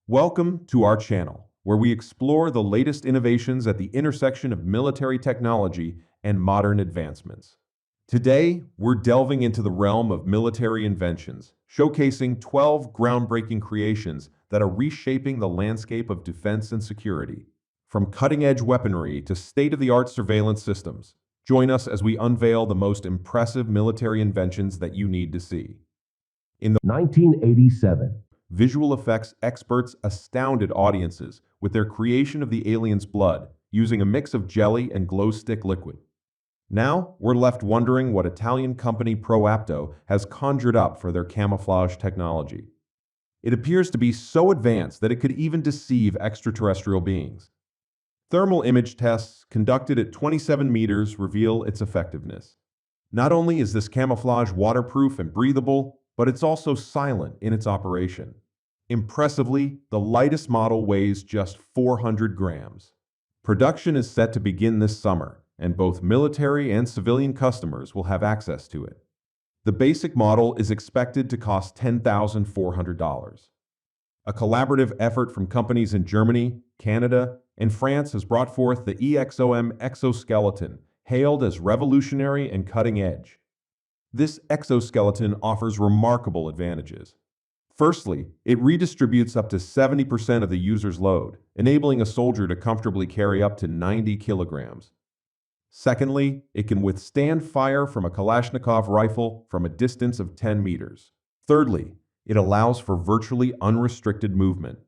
Welcome to our channel, where we explore the latest innovations at the intersection of military technology and modern advancements. Today, we're delving into the realm of military inventions, showcasing 12 groundbreaking creations that are reshaping the landscape of defense and security. From cutting-edge weaponry to state-of-the-art surveillance systems, join us as we unveil the most impressive military inventions that you need to see. In the 1987, visual effects experts astounded audiences with their creation of the alien's blood using a mix of jelly and glow-stick liquid. Now, we're left wondering what Italian company ProApto has conjured up for their camouflage technology. It appears to be so advanced that it could even deceive extraterrestrial beings. Thermal image tests conducted at 27 meters reveal its effectiveness. Not only is this camouflage waterproof and breathable, but it's also silent in its operation. Impressively, the lightest model weighs just 400 grams. Production is set to begin this summer, and both military and civilian customers will have access to it. The basic model is expected to cost $10,400. A collaborative effort from companies in Germany, Canada, and France has brought forth the EXOM exoskeleton, hailed as revolutionary and cutting-edge. This exoskeleton offers remarkable advantages. Firstly, it redistributes up to 70% of the user's load, enabling a soldier to comfortably carry up to 90 kilograms. Secondly, it can withstand fire from a Kalashnikov rifle from a distance of 10 meters. Thirdly, it allows for virtually unrestricted movement.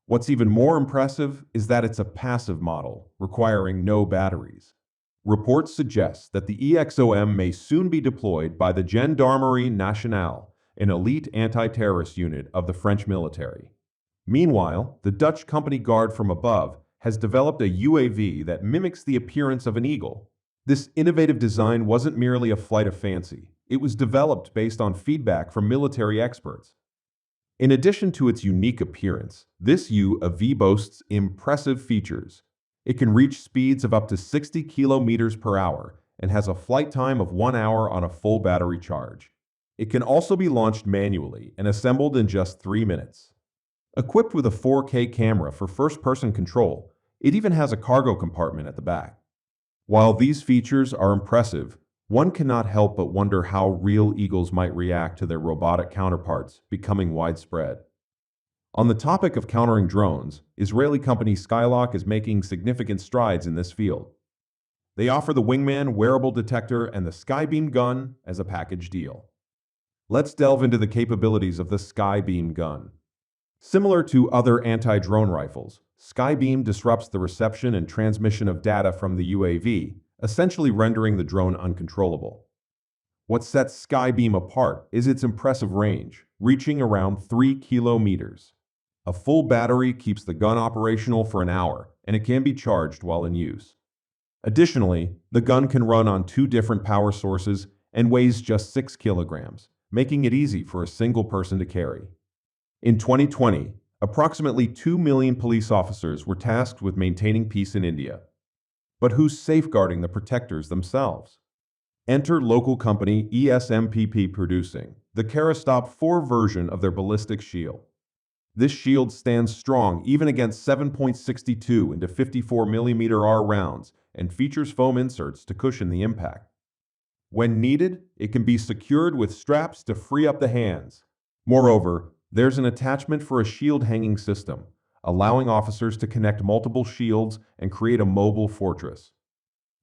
What's even more impressive is that it's a passive model, requiring no batteries. Reports suggest that the EXOM may soon be deployed by the Gendarmerie Nationale, an elite anti-terrorist unit of the French military. Meanwhile, the Dutch company Guard from Above has developed a UAV that mimics the appearance of an eagle. This innovative design wasn't merely a flight of fancy. It was developed based on feedback from military experts. In addition to its unique appearance, this UAV boasts impressive features. It can reach speeds of up to 60 kilometers per hour and has a flight time of 1 hour on a full battery charge. It can also be launched manually and assembled in just 3 minutes. Equipped with a 4K camera for first-person control, it even has a cargo compartment at the back. While these features are impressive, one cannot help but wonder how real eagles might react to their robotic counterparts becoming widespread. On the topic of countering drones, Israeli company Skylock is making significant strides in this field. They offer the Wingman wearable detector and the Skybeam gun as a package deal. Let's delve into the capabilities of the Skybeam gun. Similar to other anti-drone rifles, Skybeam disrupts the reception and transmission of data from the UAV, essentially rendering the drone uncontrollable. What sets Skybeam apart is its impressive range, reaching around 3 kilometers. A full battery keeps the gun operational for an hour, and it can be charged while in use. Additionally, the gun can run on 2 different power sources and weighs just 6 kilograms, making it easy for a single person to carry. In 2020, approximately 2 million police officers were tasked with maintaining peace in India. But who's safeguarding the protectors themselves? Enter local company ESMPP producing the Karastop 4 version of their ballistic shield. This shield stands strong even against 7.62 into 54mm R rounds and features foam inserts to cushion the impact. When needed, it can be secured with straps to free up the hands. Moreover, there's an attachment for a shield hanging system, allowing officers to connect multiple shields and create a mobile fortress.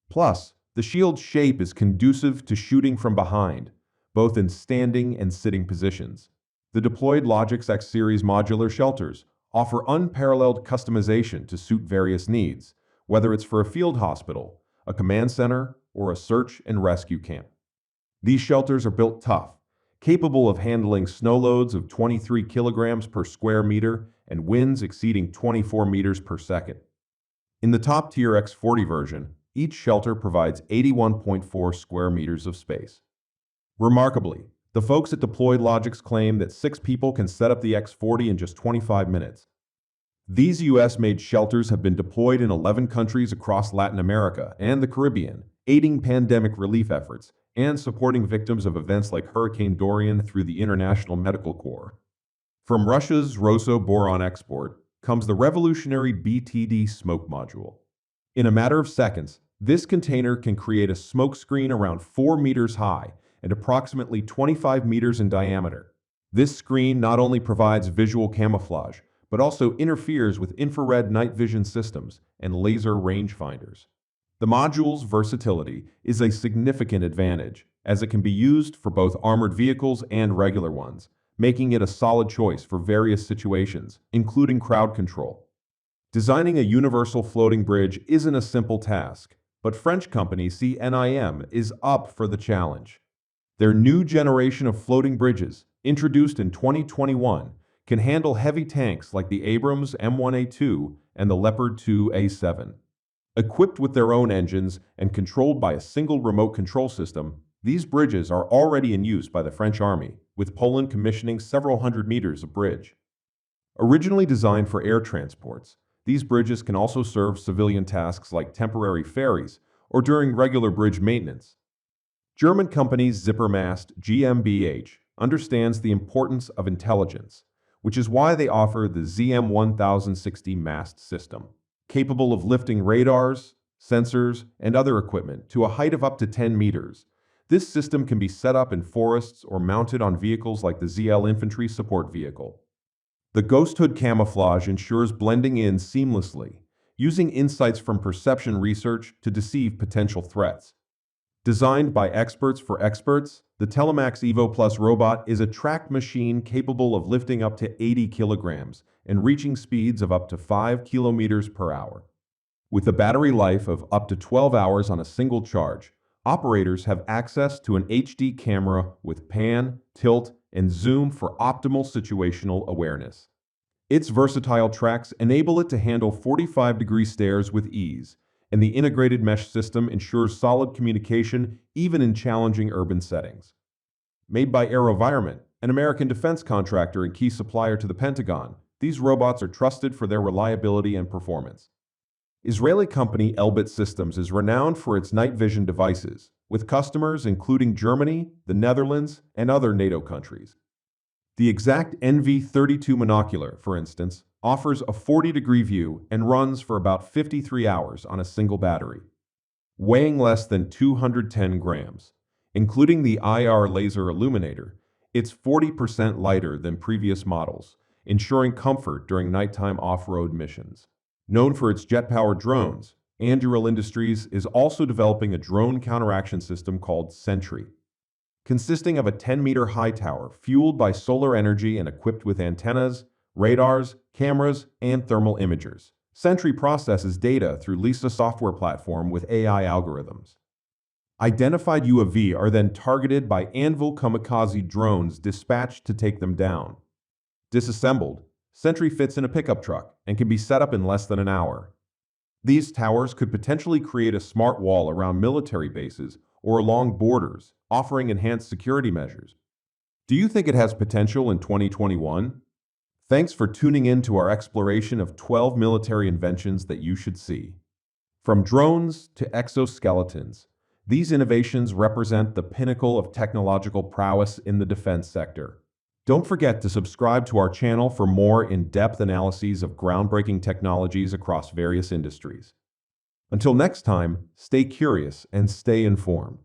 Plus, the shield's shape is conducive to shooting from behind, both in standing and sitting positions. The deployed Logix X Series modular shelters offer unparalleled customization to suit various needs, whether it's for a field hospital, a command center, or a search and rescue camp. These shelters are built tough, capable of handling snow loads of 23 kilograms per square meter and winds exceeding 24 meters per second. In the top-tier X40 version, each shelter provides 81.4 square meters of space. Remarkably, the folks at Deployed Logix claim that 6 people can set up the X40 in just 25 minutes. These US-made shelters have been deployed in 11 countries across Latin America and the Caribbean, aiding pandemic relief efforts and supporting victims of events like Hurricane Dorian through the International Medical Corps. From Russia's Rosso boron export comes the revolutionary BTD smoke module. In a matter of seconds, this container can create a smoke screen around 4 meters high and approximately 25 meters in diameter. This screen not only provides visual camouflage, but also interferes with infrared night vision systems and laser rangefinders. The module's versatility is a significant advantage, as it can be used for both armored vehicles and regular ones, making it a solid choice for various situations, including crowd control. Designing a universal floating bridge isn't a simple task, but French company CNIM is up for the challenge. Their new generation of floating bridges, introduced in 2021, can handle heavy tanks like the Abrams M1A2 and the Leopard 2A7. Equipped with their own engines and controlled by a single remote control system, these bridges are already in use by the French Army, with Poland commissioning several hundred meters of bridge. Originally designed for air transports, these bridges can also serve civilian tasks like temporary ferries or during regular bridge maintenance. German company Zippermast GmbH understands the importance of intelligence, which is why they offer the ZM1060 mast system, capable of lifting radars, sensors, and other equipment to a height of up to 10 meters. This system can be set up in forests or mounted on vehicles like the ZL infantry support vehicle. The ghost hood camouflage ensures blending in seamlessly, using insights from perception research to deceive potential threats. Designed by experts for experts, the Telemax Evo Plus robot is a tracked machine capable of lifting up to 80 kilograms and reaching speeds of up to 5 kilometers per hour. With a battery life of up to 12 hours on a single charge, operators have access to an HD camera with pan, tilt, and zoom for optimal situational awareness. Its versatile tracks enable it to handle 45-degree stares with ease, and the integrated mesh system ensures solid communication even in challenging urban settings. Made by AeroVironment, an American defense contractor and key supplier to the Pentagon, these robots are trusted for their reliability and performance. Israeli company Elbit Systems is renowned for its night vision devices, with customers including Germany, the Netherlands, and other NATO countries. The exact NV32 monocular, for instance, offers a 40-degree view and runs for about 53 hours on a single battery. Weighing less than 210 grams, including the IR laser illuminator, it's 40% lighter than previous models, ensuring comfort during nighttime off-road missions. Known for its jet-powered drones, Anduril Industries is also developing a drone counteraction system called Sentry. Consisting of a 10-meter high tower fueled by solar energy and equipped with antennas, radars, cameras, and thermal imagers. Sentry processes data through LISA software platform with AI algorithms. Identified UAV are then targeted by Anvil kamikaze drones dispatched to take them down. Disassembled, Sentry fits in a pickup truck and can be set up in less than an hour. These towers could potentially create a smart wall around military bases or along borders, offering enhanced security measures. Do you think it has potential in 2021? Thanks for tuning in to our exploration of 12 military inventions that you should see. From drones to exoskeletons, these innovations represent the pinnacle of technological prowess in the defense sector. Don't forget to subscribe to our channel for more in-depth analyses of groundbreaking technologies across various industries. Until next time, stay curious and stay informed.